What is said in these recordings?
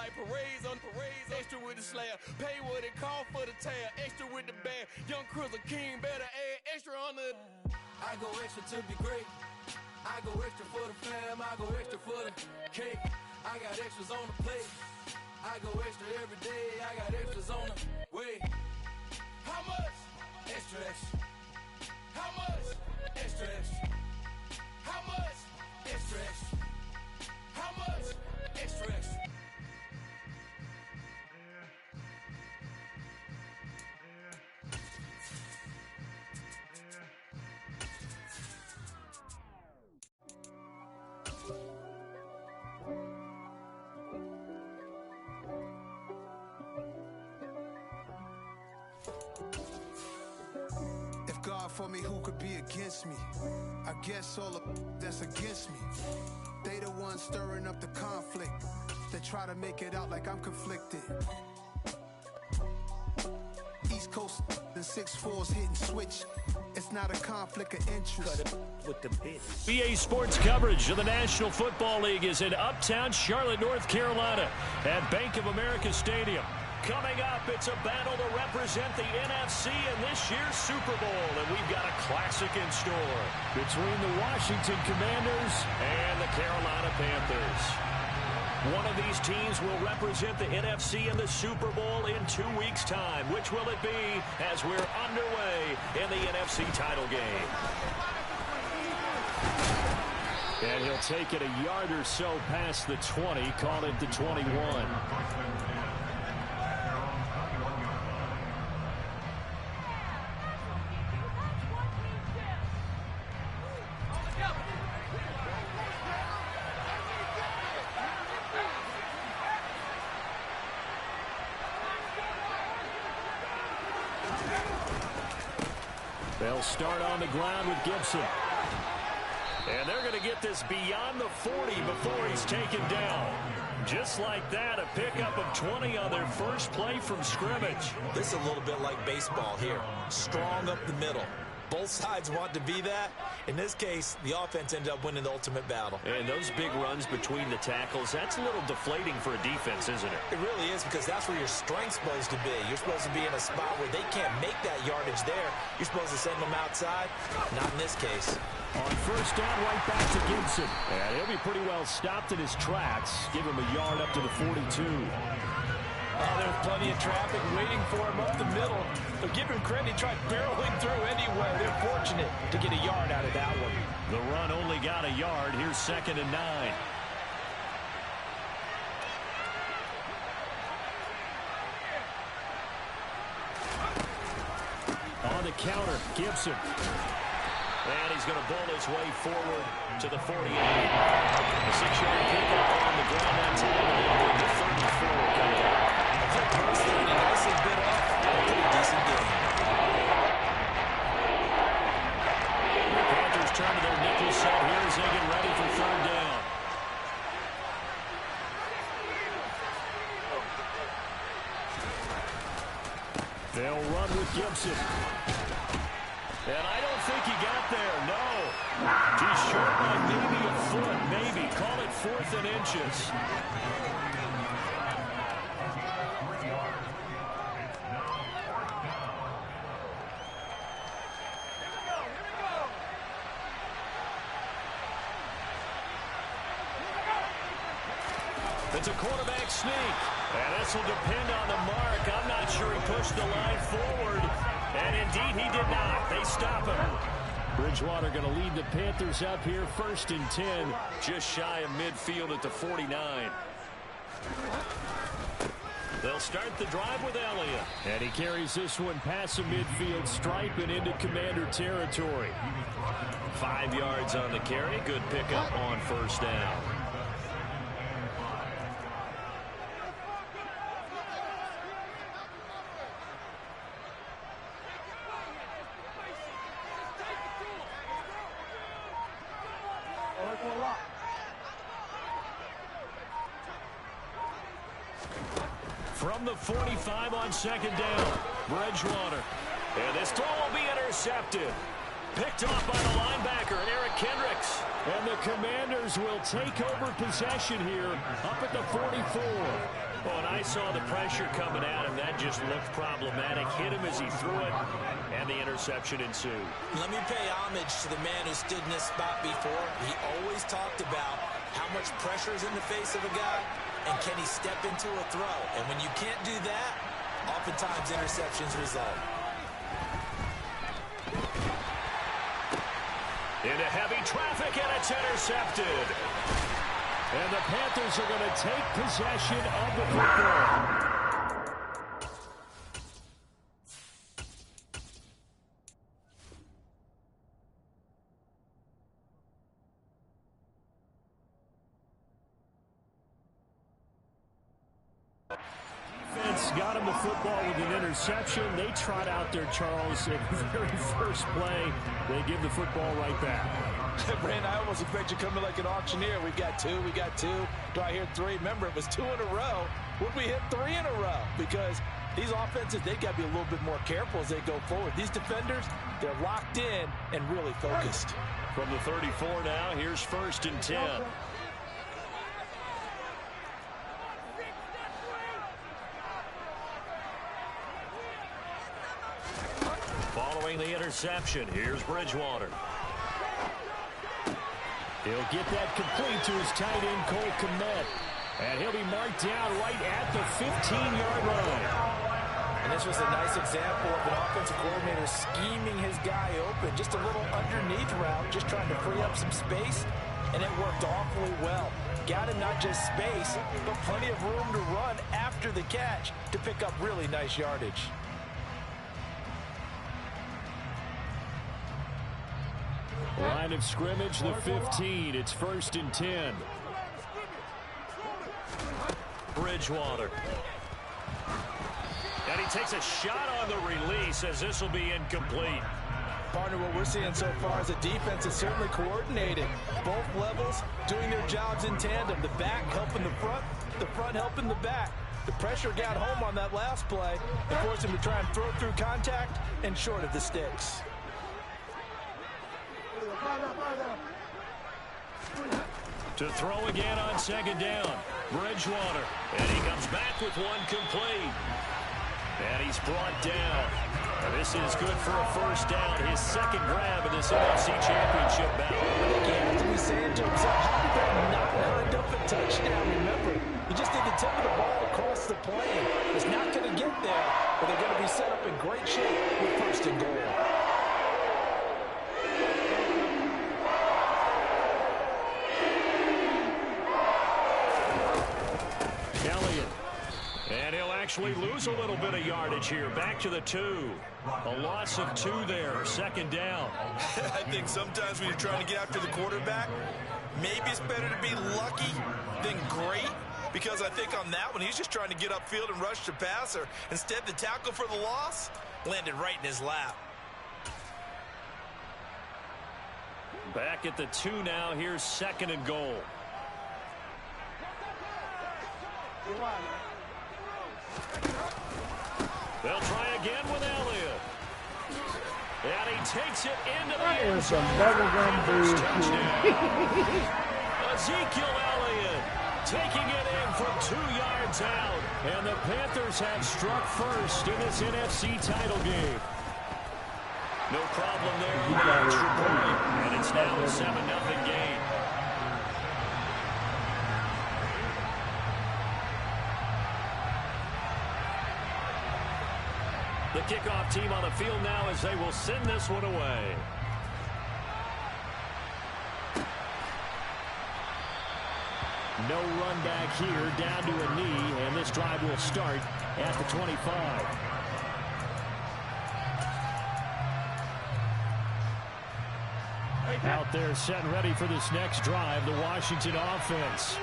like parades on parades. Extra with the slayer. Pay what it call for the tail. Extra with the bag. Young Cruiser King better add extra on the. I go extra to be great. I go extra for the fam. I go extra for the cake. I got extras on the plate. I go extra every day. I got extras on the way. How much? Extra, extra. How much? Extra, extra. How much? Extra, extra. How much? Extra, extra. God for me, who could be against me? I guess all the that's against me. They the ones stirring up the conflict. They try to make it out like I'm conflicted. East Coast and 6'4s hitting switch. It's not a conflict of interest. With the bit. BA Sports coverage of the National Football League is in uptown Charlotte, North Carolina at Bank of America Stadium. Coming up, it's a battle to represent the NFC in this year's Super Bowl, and we've got a classic in store between the Washington Commanders and the Carolina Panthers. One of these teams will represent the NFC in the Super Bowl in 2 weeks' time. Which will it be as we're underway in the NFC title game? And he'll take it a yard or so past the 20, call it the 21. They'll start on the ground with Gibson. And they're going to get this beyond the 40 before he's taken down. Just like that, a pickup of 20 on their first play from scrimmage. This is a little bit like baseball here. Strong up the middle. Both sides want to be that. In this case, the offense ended up winning the ultimate battle. And those big runs between the tackles, that's a little deflating for a defense, isn't it? It really is, because that's where your strength's supposed to be. You're supposed to be in a spot where they can't make that yardage there. You're supposed to send them outside. Not in this case. On first down, right back to Gibson. And he'll be pretty well stopped in his tracks. Give him a yard up to the 42. Oh, there's plenty of traffic waiting for him up the middle. But give him credit, he tried barreling through anywhere. They're fortunate to get a yard out of that one. The run only got a yard. Here's 2nd and 9. On the counter, Gibson. And he's going to bowl his way forward to the 48. A 6-yard pickup on the ground that time. And the 34 coming up. Personally, nicely bit off. A pretty decent game. The Panthers turn to their nickel set here as they get ready for 3rd down. They'll run with Gibson. And I don't think he got there, no. He's short by maybe a foot, maybe. Call it 4th and inches. It's a quarterback sneak. And this will depend on the mark. I'm not sure he pushed the line forward. And indeed he did not. They stop him. Bridgewater going to lead the Panthers up here 1st and 10. Just shy of midfield at the 49. They'll start the drive with Elliott. And he carries this one past the midfield stripe and into Commander territory. 5 yards on the carry. Good pickup on 1st down. From the 45 on 2nd down, Bridgewater. And this throw will be intercepted. Picked off by the linebacker, Eric Kendricks. And the Commanders will take over possession here up at the 44. Well, and I saw the pressure coming at him. That just looked problematic. Hit him as he threw it, and the interception ensued. Let me pay homage to the man who stood in this spot before. He always talked about how much pressure is in the face of a guy, and can he step into a throw. And when you can't do that, oftentimes interceptions result. Into heavy traffic, and it's intercepted. And the Panthers are going to take possession of the football. Got him the football with an interception. They trot out there, Charles, at the very first play. They give the football right back. Brandon, I almost expect you to come in like an auctioneer. We've got two. Do I hear three? Remember, it was 2 in a row. Would we hit 3 in a row? Because these offenses, they've got to be a little bit more careful as they go forward. These defenders, they're locked in and really focused. From the 34 now, here's 1st and 10. Following the interception, here's Bridgewater. He'll get that complete to his tight end, Cole Kmet. And he'll be marked down right at the 15-yard line. And this was a nice example of an offensive coordinator scheming his guy open. Just a little underneath route, just trying to free up some space. And it worked awfully well. Got him not just space, but plenty of room to run after the catch to pick up really nice yardage. Line of scrimmage, the 15. It's 1st and 10. Bridgewater. And he takes a shot on the release as this will be incomplete. Partner, what we're seeing so far is a defense is certainly coordinated. Both levels doing their jobs in tandem. The back helping the front helping the back. The pressure got home on that last play and forced him to try and throw through contact and short of the sticks. To throw again on 2nd down. Bridgewater. And he comes back with one complete. And he's brought down. And this is good for a 1st down. His 2nd grab in this NFC Championship battle. He has to be saying to himself, how did that not wind up a touchdown? Remember, you just need the tip of the ball across the plane. It's not going to get there, but they're going to be set up in great shape with 1st and goal. Actually lose a little bit of yardage here. Back to the 2. A loss of 2 there. 2nd down. I think sometimes when you're trying to get after the quarterback, maybe it's better to be lucky than great. Because I think on that one, he's just trying to get upfield and rush the passer. Instead, the tackle for the loss landed right in his lap. Back at the 2 now. Here's 2nd and goal. They'll try again with Elliott. And he takes it into the end zone. Ezekiel Elliott taking it in from 2 yards out. And the Panthers have struck first in this NFC title game. No problem there on the extra point. And it's now a 7-0 game. The kickoff team on the field now as they will send this one away. No run back here, down to a knee, and this drive will start at the 25. Out there set and ready for this next drive, the Washington offense.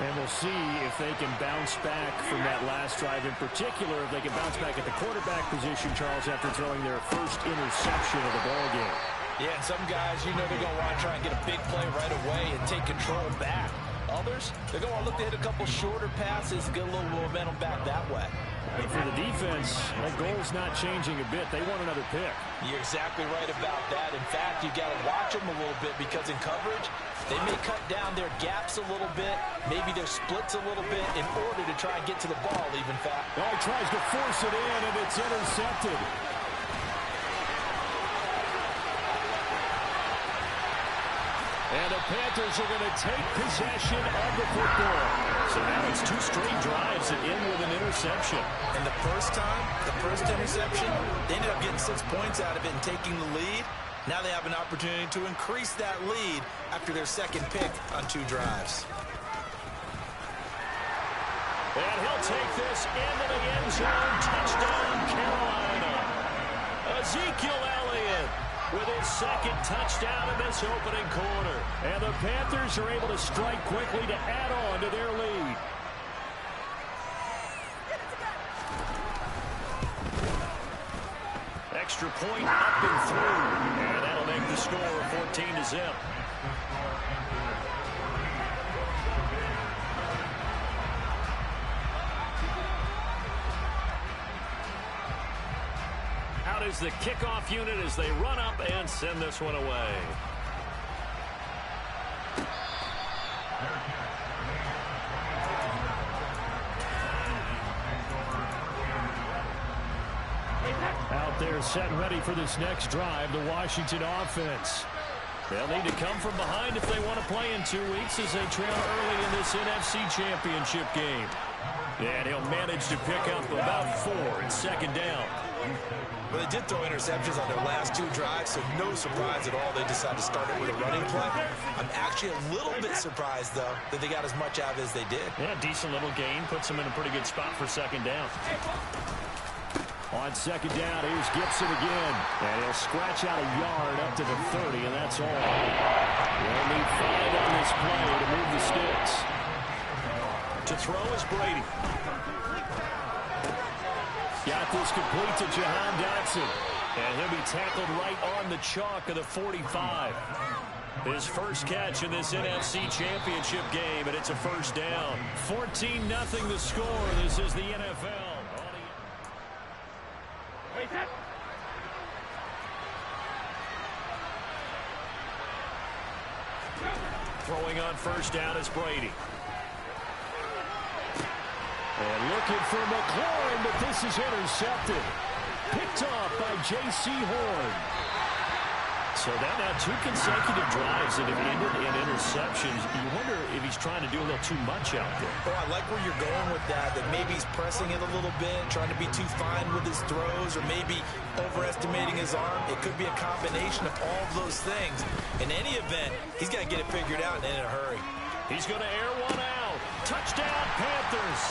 And we'll see if they can bounce back from that last drive. In particular, if they can bounce back at the quarterback position, Charles, after throwing their first interception of the ballgame. Yeah, and some guys, you know they're going to want to try and get a big play right away and take control back. Others, they're going to look to hit a couple shorter passes and get a little momentum back that way. But for the defense, that goal's not changing a bit. They want another pick. You're exactly right about that. In fact, you've got to watch them a little bit because in coverage, They may cut down their gaps a little bit, maybe their splits a little bit in order to try and get to the ball even fast. Well, he tries to force it in, and it's intercepted. And the Panthers are going to take possession of the football. So now it's 2 straight drives that end with an interception. And the first time, the first interception, they ended up getting 6 points out of it and taking the lead. Now they have an opportunity to increase that lead after their second pick on 2 drives. And he'll take this into the end zone. Touchdown, Carolina. Ezekiel Elliott with his second touchdown in this opening quarter. And the Panthers are able to strike quickly to add on to their lead. Extra point up and through. And that'll make the score 14-0. Out is the kickoff unit as they run up and send this one away. Out there set and ready for this next drive, the Washington offense. They'll need to come from behind if they want to play in 2 weeks as they trail early in this NFC Championship game. And he'll manage to pick up about 4 in second down. Well, they did throw interceptions on their last 2 drives, so no surprise at all they decided to start it with a running play. I'm actually a little bit surprised, though, that they got as much out of it as they did. Yeah, decent little gain. Puts them in a pretty good spot for second down. On second down, here's Gibson again. And he'll scratch out a yard up to the 30, and that's all. They'll need 5 on this play to move the sticks. To throw is Brady. Got this complete to Jahan Dotson. And he'll be tackled right on the chalk of the 45. His first catch in this NFC Championship game, and it's a first down. 14-0 the score. This is the NFL. Throwing on first down is Brady. And looking for McLaurin, but this is intercepted. Picked off by J.C. Horn. So now 2 consecutive drives that have ended in interceptions. You wonder if he's trying to do a little too much out there. Oh, I like where you're going with that maybe he's pressing it a little bit, trying to be too fine with his throws, or maybe overestimating his arm. It could be a combination of all of those things. In any event, he's got to get it figured out and in a hurry. He's going to air one out. Touchdown, Panthers.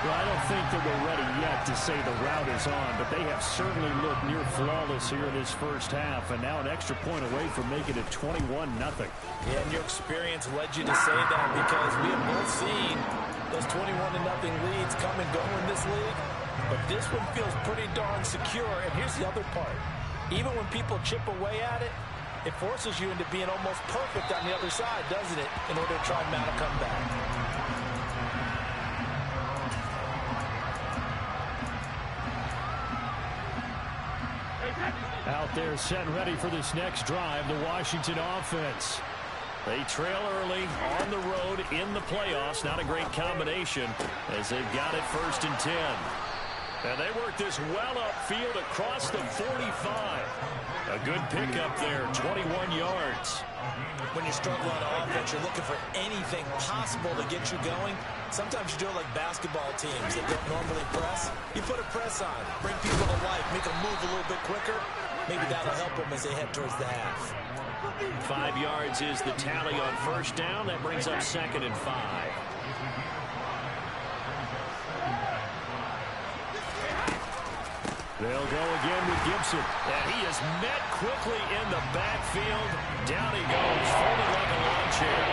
Well, I don't think that we're ready yet to say the route is on, but they have certainly looked near flawless here in this first half, and now an extra point away from making it 21-0. Yeah, and your experience led you to say that, because we have both seen those 21-0 leads come and go in this league, but this one feels pretty darn secure. And here's the other part. Even when people chip away at it, it forces you into being almost perfect on the other side, doesn't it, in order to try and mount a comeback. Out there set and ready for this next drive, the Washington offense. They trail early on the road in the playoffs. Not a great combination as they've got it 1st and 10. And they work this well upfield across the 45. A good pickup there, 21 yards. When you struggle on offense, you're looking for anything possible to get you going. Sometimes you do it like basketball teams that don't normally press. You put a press on, bring people to life, make them move a little bit quicker. Maybe that'll help them as they head towards the half. 5 yards is the tally on first down. That brings up 2nd and 5. They'll go again with Gibson. And he is met quickly in the backfield. Down he goes, folded like a lawn chair.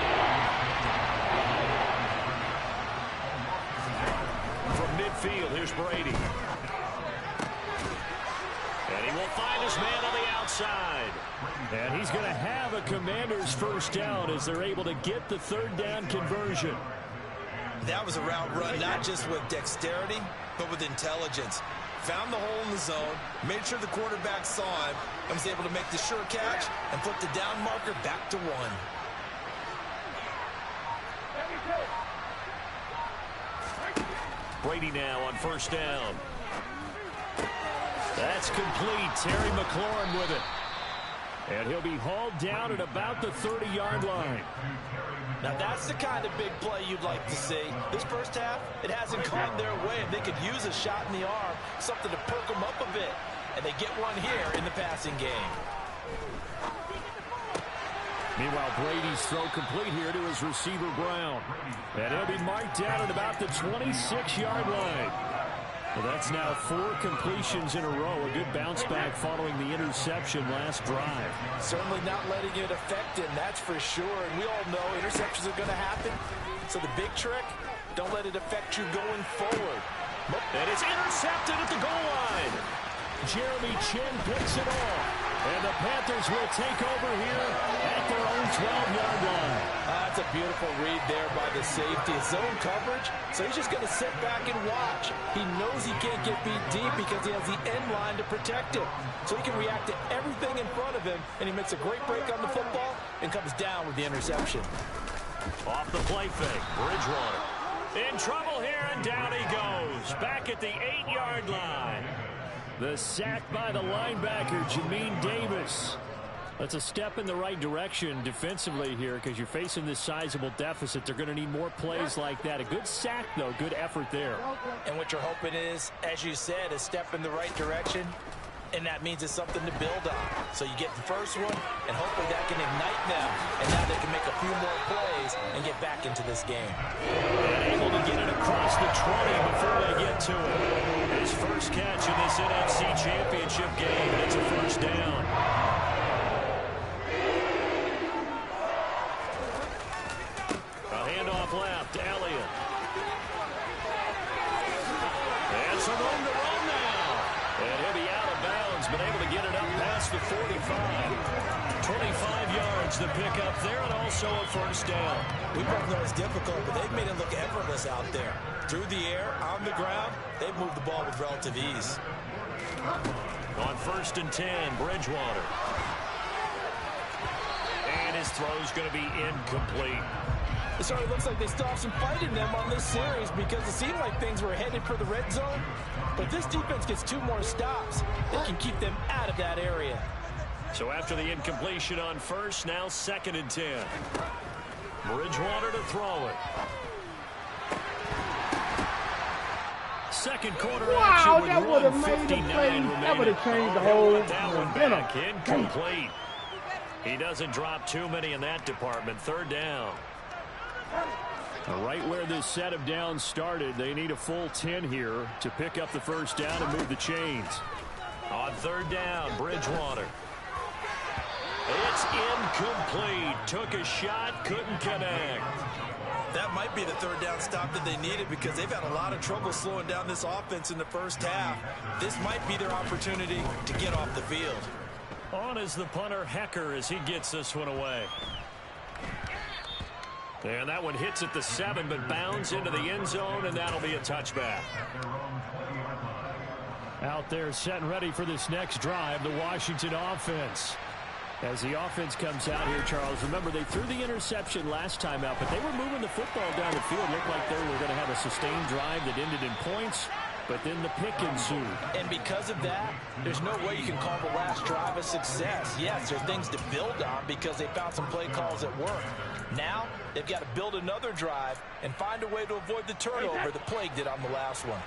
From midfield, here's Brady. And he will find his man on the outside. And he's going to have a Commander's first down as they're able to get the 3rd down conversion. That was a route run not just with dexterity, but with intelligence. Found the hole in the zone, made sure the quarterback saw him, and was able to make the sure catch and put the down marker back to 1. Brady now on first down. That's complete. Terry McLaurin with it. And he'll be hauled down at about the 30-yard line. Now that's the kind of big play you'd like to see. This first half, it hasn't gone their way, and they could use a shot in the arm, something to perk them up a bit. And they get one here in the passing game. Meanwhile, Brady's throw complete here to his receiver, Brown. And he'll be marked down at about the 26-yard line. Well, that's now 4 completions in a row. A good bounce back following the interception last drive. Certainly not letting it affect him, that's for sure. And we all know interceptions are going to happen. So the big trick, don't let it affect you going forward. And it's intercepted at the goal line. Jeremy Chin picks it off. And the Panthers will take over here at their own 12-yard line. That's a beautiful read there by the safety. Zone coverage, so he's just going to sit back and watch. He knows he can't get beat deep because he has the end line to protect him. So he can react to everything in front of him, and he makes a great break on the football and comes down with the interception. Off the play fake, Bridgewater. In trouble here, and down he goes. Back at the 8-yard line. The sack by the linebacker, Jamin Davis. That's a step in the right direction defensively here because you're facing this sizable deficit. They're going to need more plays like that. A good sack, though. Good effort there. And what you're hoping is, as you said, a step in the right direction. And that means it's something to build on. So you get the first one, and hopefully that can ignite them. And now they can make a few more plays and get back into this game. And able to get it across the 20 before they get to it. His first catch in this NFC Championship game. It's a first down. A handoff left. Elliott. And some room to run now. And he'll be out of bounds, but able to get it up past the 45. 25 yards to pick up there, and also a first down. We both know it's difficult, but they've made it look effortless out there. Through the air, on the ground, they've moved the ball with relative ease. On first and 10, Bridgewater. And his throw's going to be incomplete. It certainly looks like they still have some fight in them on this series because it seemed like things were headed for the red zone. But this defense gets 2 more stops. They can keep them out of that area. So after the incompletion on first, now second and 10. Bridgewater to throw it. Second quarter action with that would have made the 1:59 play. remaining. That would have changed the whole That one back, incomplete. He doesn't drop too many in that department. Third down. Right where this set of downs started, they need a full 10 here to pick up the first down and move the chains. On third down, Bridgewater. It's incomplete. Took a shot, couldn't connect. That might be the third down stop that they needed because they've had a lot of trouble slowing down this offense in the first half. This might be their opportunity to get off the field. On is the punter, Hecker, as he gets this one away. And that one hits at the 7, but bounds into the end zone, and that'll be a touchback. Out there set and ready for this next drive, the Washington offense. As the offense comes out here, Charles, remember they threw the interception last time out, but they were moving the football down the field. Looked like they were going to have a sustained drive that ended in points, but then the pick ensued. And because of that, there's no way you can call the last drive a success. Yes, there's things to build on because they found some play calls that work. Now, they've got to build another drive and find a way to avoid the turnover that plagued it on the last one.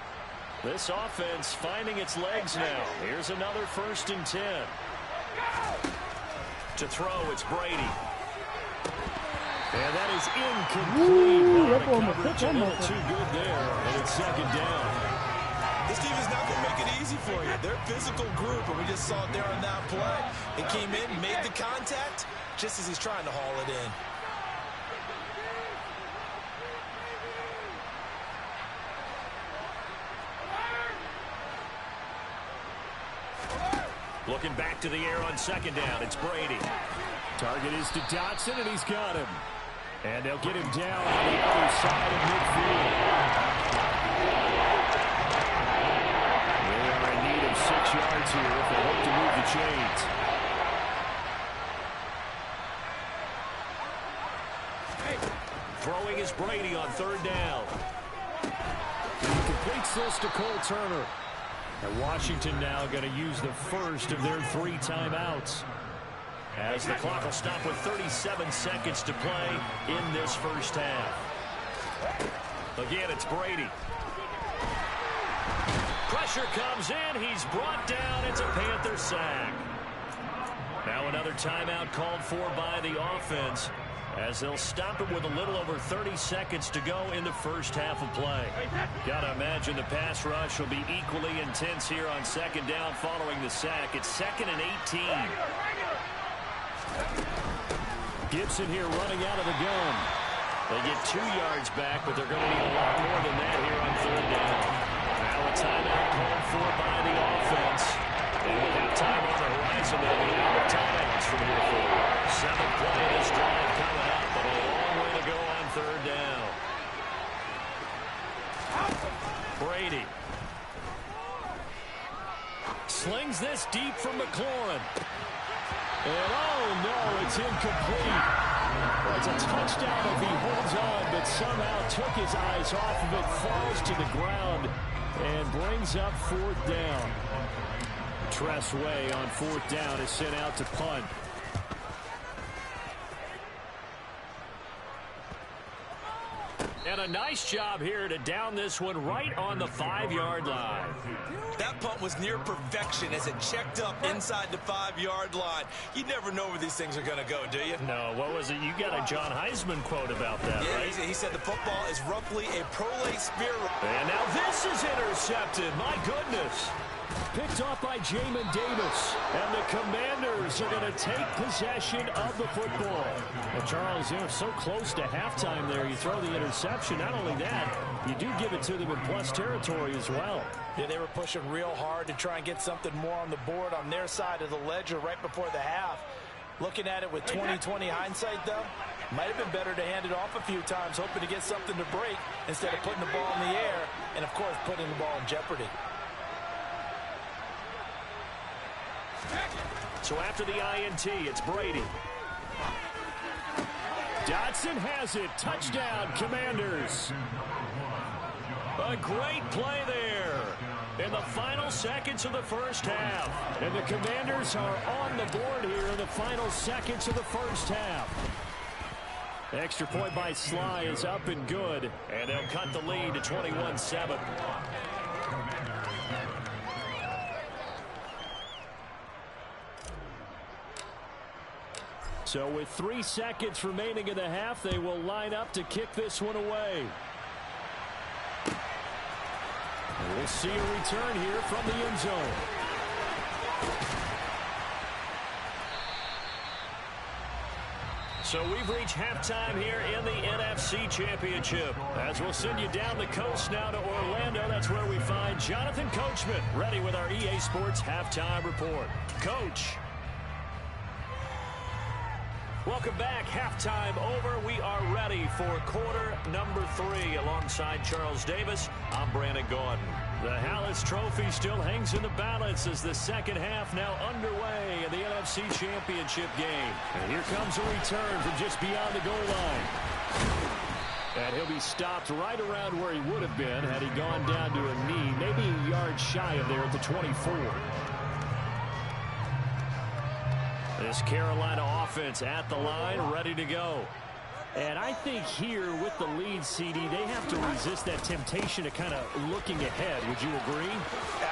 This offense finding its legs now. Here's another first and 10. To throw, it's Brady. And that is incomplete. The coverage a little too good there, and it's second down. This team is not going to make it easy for you. They're a physical group, and we just saw it there on that play. It came in, made the contact, just as he's trying to haul it in. Looking back to the air on second down, it's Brady. Target is to Dotson, and he's got him. And they'll get him down on the other side of midfield. They are in need of 6 yards here if they hope to move the chains. Throwing is Brady on third down. completes this to Cole Turner. And Washington now going to use the first of their 3 timeouts, as the clock will stop with 37 seconds to play in this first half. Again, it's Brady. Pressure comes in. He's brought down. It's a Panther sack. Now another timeout called for by the offense, as they'll stop it with a little over 30 seconds to go in the first half of play. Gotta imagine the pass rush will be equally intense here on second down following the sack. It's 2nd and 18. Gibson here running out of the gun. They get 2 yards back, but they're going to need a lot more than that here on 3rd down. Now a timeout called for by the offense. And with that time on the horizon, they'll be out of timeouts from here forward. 7th play of this drive coming up, but a long way to go on 3rd down. Brady slings this deep from McLaurin. And oh no, it's incomplete. Well, it's a touchdown if he holds on, but somehow took his eyes off of it, falls to the ground, and brings up 4th down. Tress Way on 4th down is sent out to punt. And a nice job here to down this one right on the 5-yard line. That punt was near perfection as it checked up inside the 5-yard line. You never know where these things are going to go, do you? No, what was it? You got a John Heisman quote about that, yeah, right? He said the football is roughly a prolate spear. And now this is intercepted. My goodness. Picked off by Jamin Davis. And the Commanders are going to take possession of the football. Well, Charles, they're so close to halftime there. You throw the interception. Not only that, you do give it to them in plus territory as well. Yeah, they were pushing real hard to try and get something more on the board on their side of the ledger right before the half. Looking at it with 20/20 hindsight, though, might have been better to hand it off a few times, hoping to get something to break instead of putting the ball in the air and, of course, putting the ball in jeopardy. So after the INT, it's Brady. Dotson has it. Touchdown, Commanders. A great play there in the final seconds of the first half. And the Commanders are on the board here in the final seconds of the first half. The extra point by Sly is up and good. And they'll cut the lead to 21-7. So with 3 seconds remaining in the half, they will line up to kick this one away. And we'll see a return here from the end zone. So we've reached halftime here in the NFC Championship. As we'll send you down the coast now to Orlando. That's where we find Jonathan Coachman ready with our EA Sports Halftime Report. Coach. Welcome back. Halftime over. We are ready for quarter number 3. Alongside Charles Davis, I'm Brandon Gordon. The Hallis Trophy still hangs in the balance as the second half now underway in the NFC Championship game. And here comes a return from just beyond the goal line. And he'll be stopped right around where he would have been had he gone down to a knee, maybe a yard shy of there at the 24. This Carolina offense at the line, ready to go. And I think here with the lead, CD, they have to resist that temptation to kind of looking ahead. Would you agree?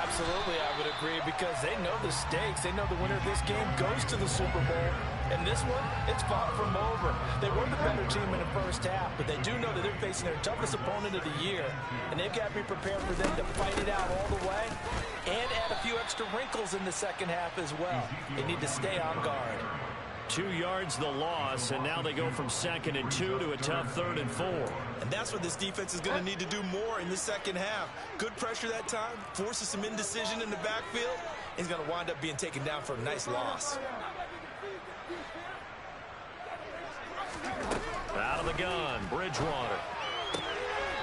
Absolutely, I would agree, because they know the stakes. They know the winner of this game goes to the Super Bowl. And this one, it's far from over. They were the better team in the first half, but they do know that they're facing their toughest opponent of the year. And they've got to be prepared for them to fight it out all the way and add a few extra wrinkles in the second half as well. They need to stay on guard. 2 yards the loss, and now they go from 2nd and 2 to a tough 3rd and 4. And that's what this defense is going to need to do more in the second half. Good pressure that time, forces some indecision in the backfield. He's going to wind up being taken down for a nice loss. Out of the gun, Bridgewater.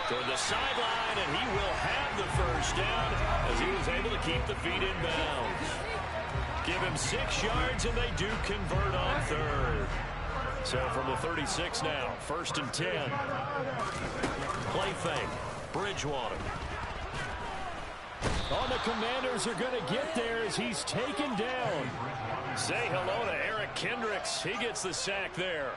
Toward the sideline, and he will have the first down as he was able to keep the feet in bounds. Give him 6 yards, and they do convert on 3rd. So from the 36 now, 1st and 10. Play fake, Bridgewater. Oh, the Commanders are going to get there as he's taken down. Say hello to Eric Kendricks. He gets the sack there.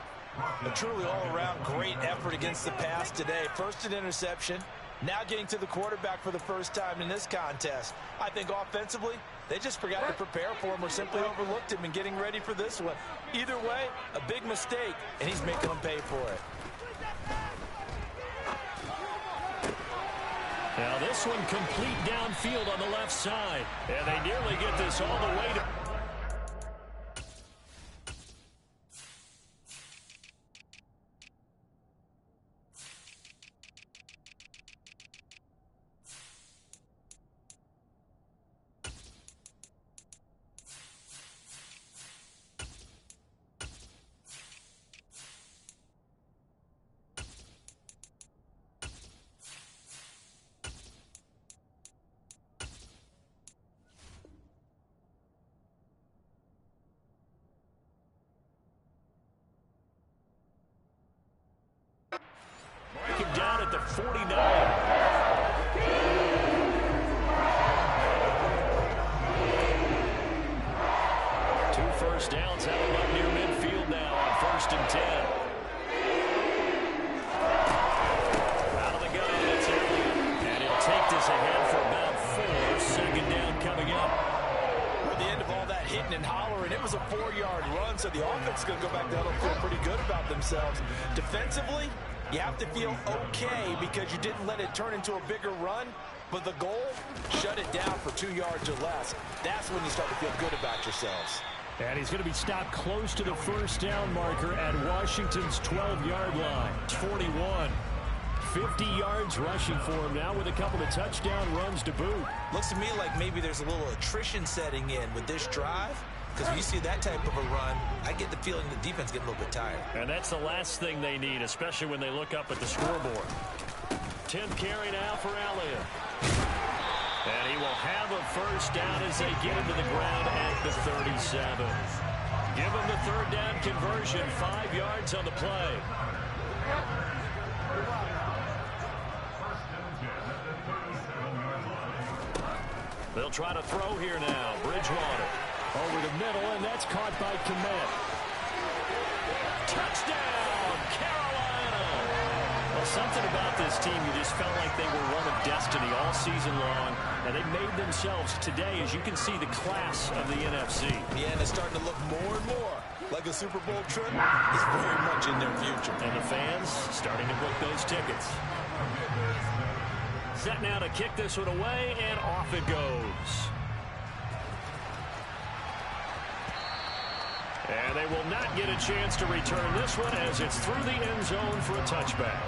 A truly all-around great effort against the pass today. First an interception, now getting to the quarterback for the first time in this contest. I think offensively, they just forgot to prepare for him or simply overlooked him in getting ready for this one. Either way, a big mistake, and he's making them pay for it. Now this one complete downfield on the left side. And they nearly get this all the way to... down at the 49. 2 first downs have him up near midfield now on 1st and 10. Out of the gun, it's Elliott. And he'll take this ahead for about 4. Second down coming up. At the end of all that hitting and hollering, it was a 4-yard run, so the offense is going to go back down and feel pretty good about themselves. Defensively, you have to feel okay because you didn't let it turn into a bigger run, but the goal, shut it down for 2 yards or less. That's when you start to feel good about yourselves. And he's going to be stopped close to the first down marker at Washington's 12-yard line. 41. 50 yards rushing for him now with a couple of touchdown runs to boot. Looks to me like maybe there's a little attrition setting in with this drive. Because when you see that type of a run, I get the feeling the defense getting a little bit tired. And that's the last thing they need, especially when they look up at the scoreboard. 10th carry now for Elliott. And he will have a first down as they get him to the ground at the 37. Give him the 3rd down conversion, 5 yards on the play. They'll try to throw here now. Bridgewater. Over the middle, and that's caught by Kmet. Touchdown, Carolina! Well, something about this team, you just felt like they were one of destiny all season long, and they made themselves today, as you can see, the class of the NFC. Yeah, and it's starting to look more and more like a Super Bowl trip is very much in their future. And the fans starting to book those tickets. Set now to kick this one away, and off it goes. And they will not get a chance to return this one as it's through the end zone for a touchback.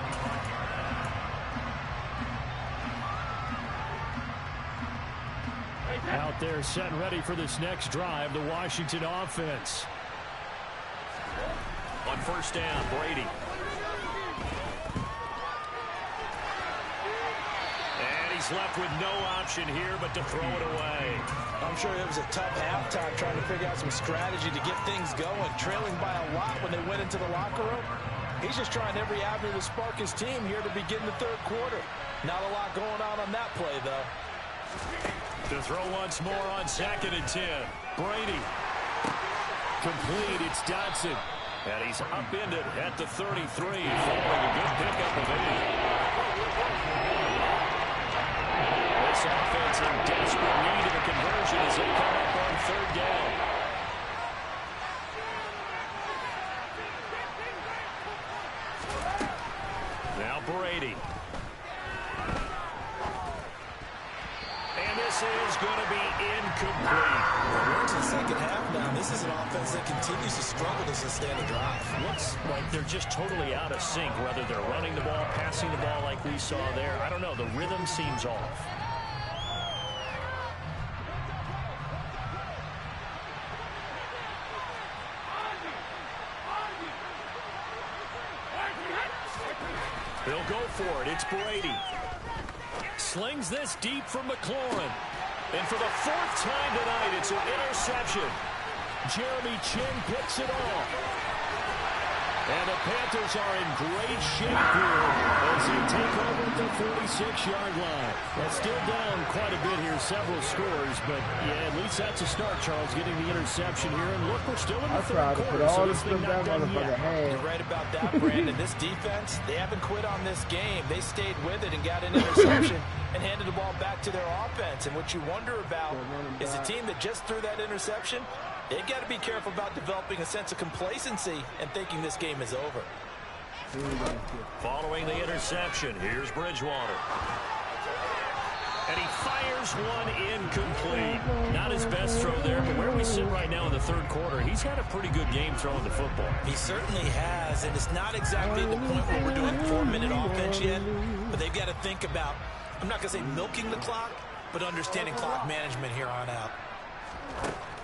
Out there set and ready for this next drive, the Washington offense. On 1st down, Brady. And he's left with no option here but to throw it away. I'm sure it was a tough halftime trying to figure out some strategy to get things going, trailing by a lot when they went into the locker room. He's just trying every avenue to spark his team here to begin the 3rd quarter. Not a lot going on that play, though. To throw once more on 2nd and 10. Brady. Complete, it's Dotson. And he's upended at the 33, following a good pickup of 8. This offense in desperate need of a conversion as they come up on 3rd down. Now Brady. And this is going to be incomplete. We're into the second half now. This is an offense that continues to struggle to sustain a drive. Looks like they're just totally out of sync, whether they're running the ball, passing the ball like we saw there. I don't know. The rhythm seems off. They'll go for it. It's Brady. Slings this deep from McLaurin. And for the 4th time tonight, it's an interception. Jeremy Chin picks it off. And the Panthers are in great shape here as they take over at the 46-yard line. That's still down quite a bit here, several scores, but yeah, at least that's a start, Charles, getting the interception here. And look, we're still in the third quarter, so this thing not done yet. You're right about that, Brandon. This defense, they haven't quit on this game. They stayed with it and got an interception and handed the ball back to their offense. And what you wonder about is a team that just threw that interception, they've got to be careful about developing a sense of complacency and thinking this game is over. Following the interception, here's Bridgewater. And he fires one incomplete. Not his best throw there, but where we sit right now in the third quarter, he's had a pretty good game throwing the football. He certainly has, and it's not exactly at the point where we're doing 4-minute offense yet, but they've got to think about, I'm not going to say milking the clock, but understanding clock management here on out.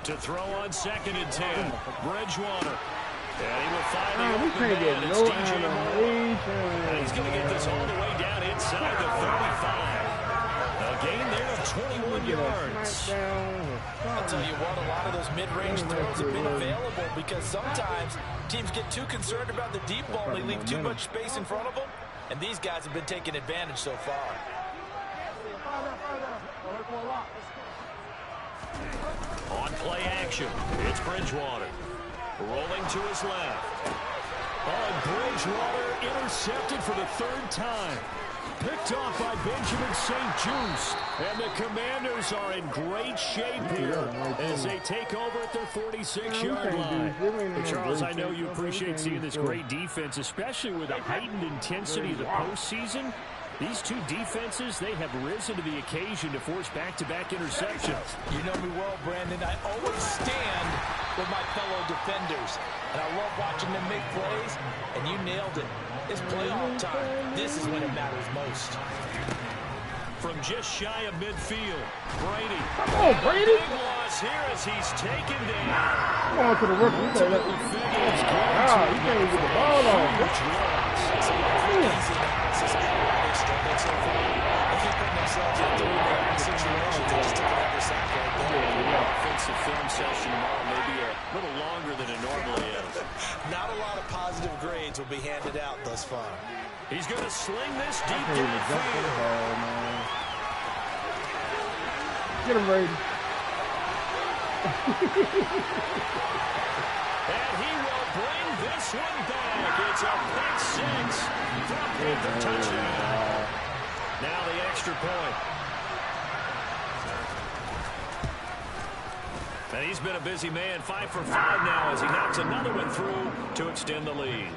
To throw on 2nd and 10, Bridgewater. And he will find the open man. It's DJ Moore. And he's going to get this all the way down inside the 35. A gain there of 21 yards. I'll tell you what, a lot of those mid-range throws have been available because sometimes teams get too concerned about the deep ball and they leave too much space in front of them. And these guys have been taking advantage so far. On play action, it's Bridgewater. Rolling to his left. Oh, Bridgewater intercepted for the 3rd time. Picked off by Benjamin St-Juste. And the Commanders are in great shape here as they take over at their 46-yard line. But Charles, I know you appreciate seeing this great defense, especially with the heightened intensity of the postseason. These two defenses, they have risen to the occasion to force back-to-back interceptions. You know me well, Brandon. I always stand with my fellow defenders. And I love watching them make plays, and you nailed it. It's playoff time. This is when it matters most. From just shy of midfield, Brady. Oh, Brady! Big loss here as he's taken down. Come on to the rookie. You can't even get the ball on. Offensive film session tomorrow may be a little longer than it normally is. Not a lot of positive grades will be handed out thus far. He's going to sling this deep downfield. Get him, Brady. And he will bring this one back. It's a pick 6 from Panther touchdown. Now the extra point. And he's been a busy man, 5 for 5 now as he knocks another one through to extend the lead.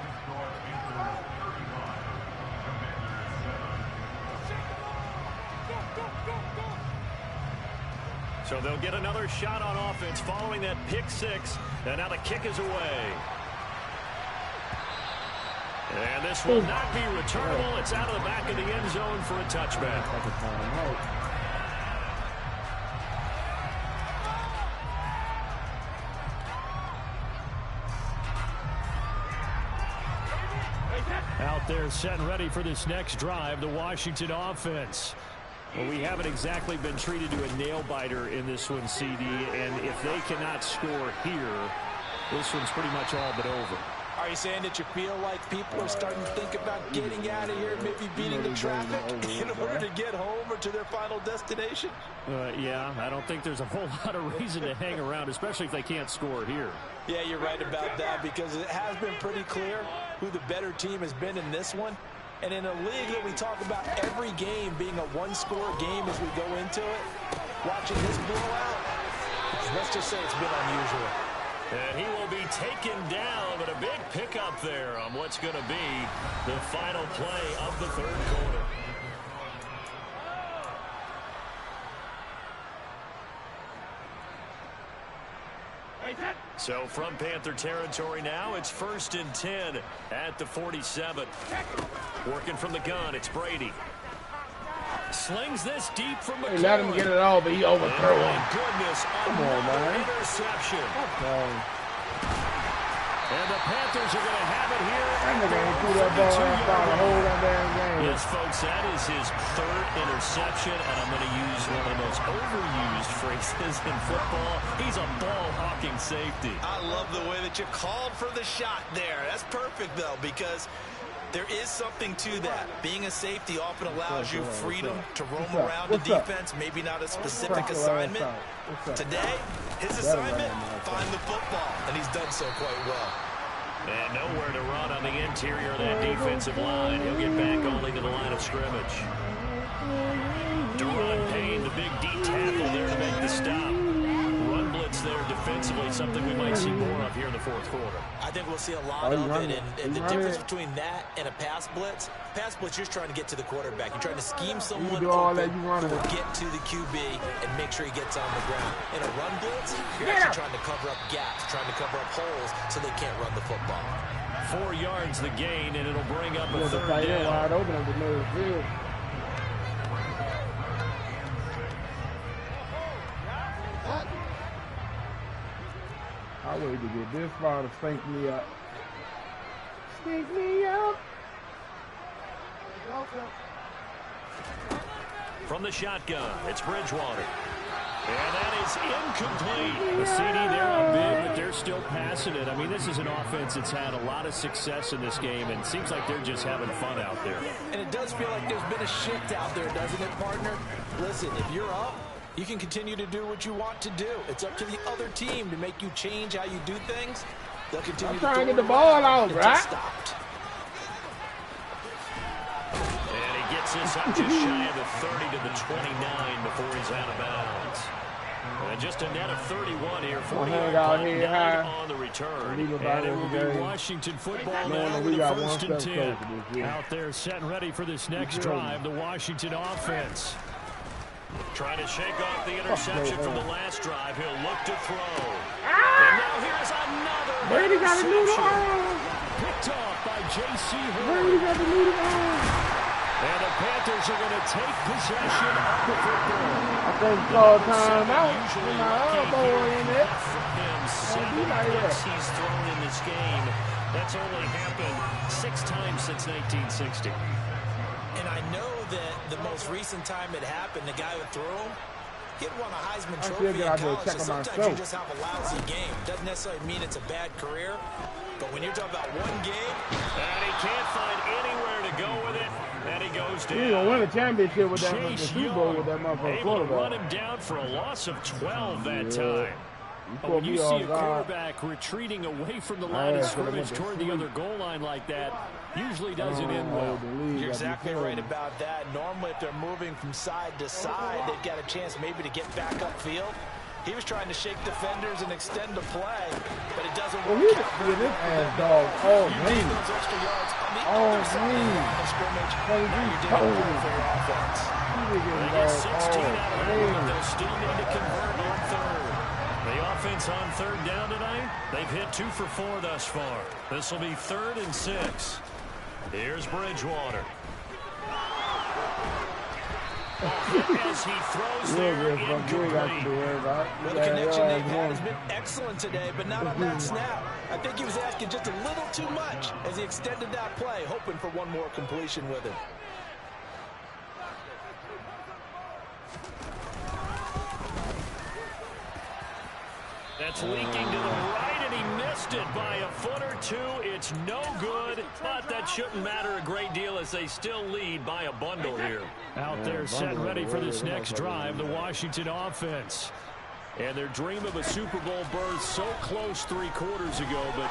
So they'll get another shot on offense following that pick 6. And now the kick is away. And this will not be returnable. It's out of the back of the end zone for a touchback. Out there set and ready for this next drive, the Washington offense. Well, we haven't exactly been treated to a nail-biter in this one, CD, and if they cannot score here, this one's pretty much all but over. Are you saying that you feel like people are starting to think about getting out of here, maybe beating the traffic in order to get home or to their final destination? Yeah, I don't think there's a whole lot of reason to hang around, especially if they can't score here. Yeah, you're right about that because it has been pretty clear who the better team has been in this one. And in a league that we talk about every game being a one-score game as we go into it, watching this blowout, let's just say it's been unusual. And he will be taken down, but a big pickup there on what's going to be the final play of the third quarter. So from Panther territory now, it's 1st and 10 at the 47. Working from the gun, it's Brady. Slings this deep from McCoy. He let him get it all, but he overthrew him. My goodness, come on, man. Interception. Okay. And the Panthers are going to have it here. And they're going to throw that ball outside the whole goddamn game. Yes, folks, that is his third interception, and I'm going to use one of the most overused phrases in football. He's a ball-hawking safety. I love the way that you called for the shot there. That's perfect, though, because there is something to that. Being a safety often allows you freedom to roam around the defense, maybe not a specific assignment. Today, his assignment, find the football, and he's done so quite well. And nowhere to run on the interior of that defensive line. He'll get back only to the line of scrimmage. Deron Payne, the big D tackle there to make the stop. Run blitz there defensively, something we might see more of here in the fourth quarter. I think we'll see a lot of it, and the difference between that and a pass blitz, you're just trying to get to the quarterback. You're trying to scheme someone open to get to the QB and make sure he gets on the ground. In a run blitz, you're actually trying to cover up gaps, trying to cover up holes so they can't run the football. 4 yards the gain, and it'll bring up a third down. Wide open at the middle of the field. I waited to get this far to stink me up. Stink me up. From the shotgun, it's Bridgewater. And that is incomplete. A CD there on bid, but they're still passing it. I mean, this is an offense that's had a lot of success in this game, and it seems like they're just having fun out there. And it does feel like there's been a shift out there, doesn't it, partner? Listen, if you're up, you can continue to do what you want to do. It's up to the other team to make you change how you do things. They'll continue to get the ball out, right? Stopped. And he gets this up just shy of the 30 to the 29 before he's out of bounds. And just a net of 31 here, 40-yard on the return. And it will be Washington football now with a 1st and 10. Out there setting ready for this next drive, the Washington offense. Trying to shake off the interception from the last drive. He'll look to throw. And now here's another interception. Picked off by J.C. Horn. And the Panthers are going to take possession of the football. I think it's all time out. Usually my elbow in it. From him, 7 picks he's thrown in this game. That's only happened 6 times since 1960. And I know that the most recent time it happened, the guy who threw him, he'd won a Heisman Trophy in college, so sometimes you just have a lousy game. Doesn't necessarily mean it's a bad career, but when you're talking about one game, and he can't find anywhere to go with it, and he goes down. He's going to win a championship with that, the Super Bowl with that motherfucker able to run him down for a loss of 12 that time. When you see a quarterback retreating away from the line of scrimmage toward the other goal line like that, usually doesn't end well. You're exactly right about that. Normally, if they're moving from side to side, they've got a chance maybe to get back upfield. He was trying to shake defenders and extend the play, but it doesn't work. This ass dog. Oh, man. Those extra yards on the other side of the line of scrimmage. Now you're doing it for your offense. They get 16 out of it, but they'll still need to convert on third. The offense on third down tonight, they've hit 2 for 4 thus far. This will be 3rd and 6. Here's Bridgewater. As he throws there, incomplete. Well, the connection they've had has been excellent today, but not on that snap. I think he was asking just a little too much as he extended that play, hoping for one more completion with him. That's leaking to the right, and he missed it by a foot or 2. It's no good, but that shouldn't matter a great deal as they still lead by a bundle here. Out there set ready for this next drive, the Washington offense. And their dream of a Super Bowl berth so close 3 quarters ago, but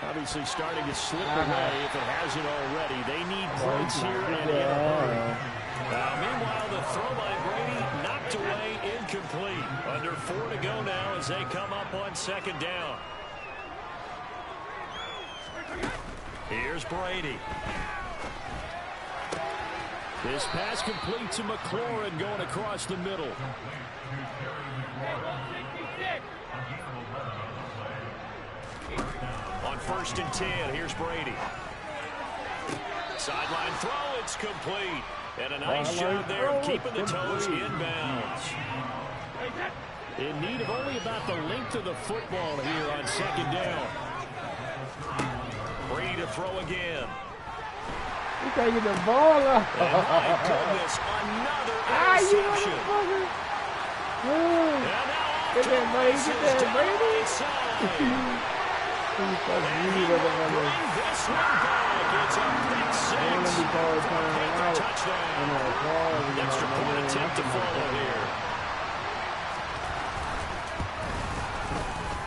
obviously starting to slip away if it hasn't already. They need points here and in a hurry. Meanwhile, the throw by Brady knocked away, incomplete. Under 4 to go now as they come up on 2nd down. Here's Brady. This pass complete to McLaurin going across the middle. On 1st and 10, here's Brady. Sideline throw, it's complete. And a nice job there of keeping the toes inbounds. In need of only about the length of the football here on 2nd down. Ready to throw again. You can't get the ball up. And my goodness, another interception. And now Get that, buddy. Get that, Brady. And bring this one back. It's a big six. Touchdown. Extra point attempt to follow here.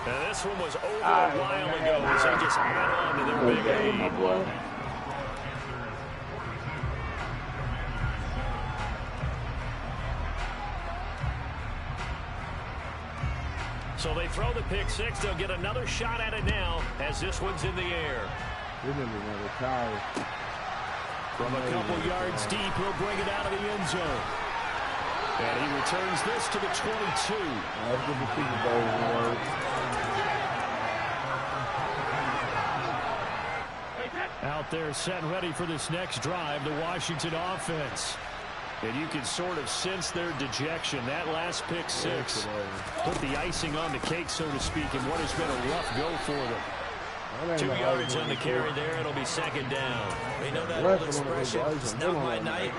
And this one was over a while ago as they just add on to their big lead. So they throw the pick six. They'll get another shot at it now as this one's in the air. From a couple yards deep, he'll bring it out of the end zone. And he returns this to the 22. Out there set and ready for this next drive, the Washington offense. And you can sort of sense their dejection. That last pick six put the icing on the cake, so to speak, in what has been a rough go for them. 2 yards on the carry there. It'll be second down. You know that old expression, it's not my night.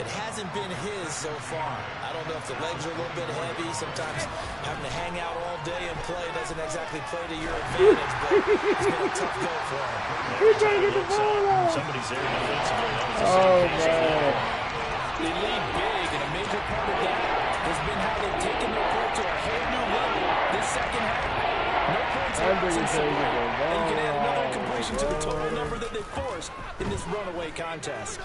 It hasn't been his so far. I don't know if the legs are a little bit heavy. Sometimes having to hang out all day and play doesn't exactly play to your advantage, but it's been a tough go for him. He can't get the ball out. Somebody's there defensively. Man. They lead big, and a major part of that has been how they've taken their play to a whole new level this second half. No points and you can add another incompletion to the total number that they forced in this runaway contest.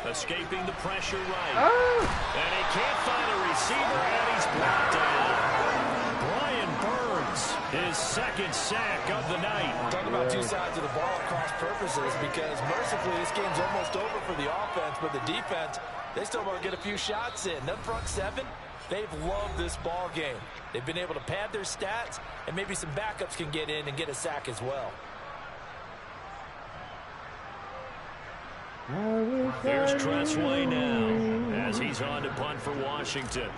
Escaping the pressure right. And he can't find a receiver, and he's brought down. Brian Burns, his second sack of the night. Talking about two sides of the ball at cross purposes, because mercifully this game's almost over for the offense, but the defense, they still want to get a few shots in. That front seven, they've loved this ball game. They've been able to pad their stats, and maybe some backups can get in and get a sack as well. Here's Tressway now as he's on to punt for Washington.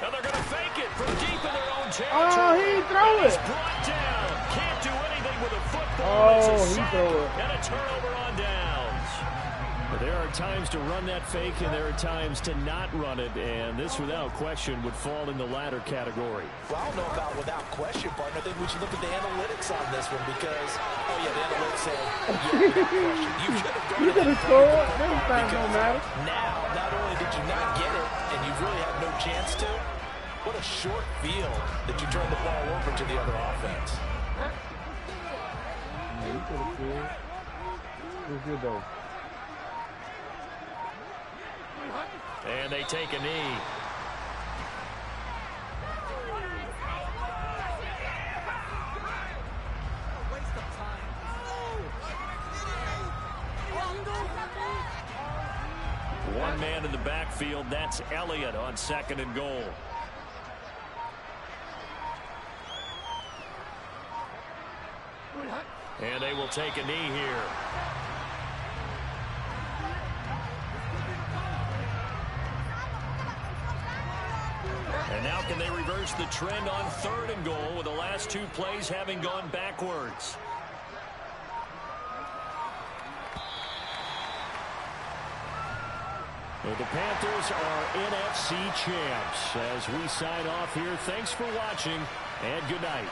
And they're going to fake it from deep in their own territory. Oh, he threw it. He's brought down. Can't do anything with a football. Oh, he threw it. And a turnover on downs. But there are times to run that fake, and there are times to not run it, and this, without question, would fall in the latter category. Well, I don't know about without question, partner. I think we should look at the analytics on this one because, oh, yeah, the analytics say, you could have scored. This time don't matter. Now, not only did you not get it, and you really had no chance to, what a short field that you turned the ball over to the other offense. Yeah, you could have scored. It was good, though. And they take a knee. One man in the backfield, that's Elliott on second and goal. And they will take a knee here. And now can they reverse the trend on third and goal with the last two plays having gone backwards? Well, the Panthers are NFC champs. As we sign off here, thanks for watching and good night.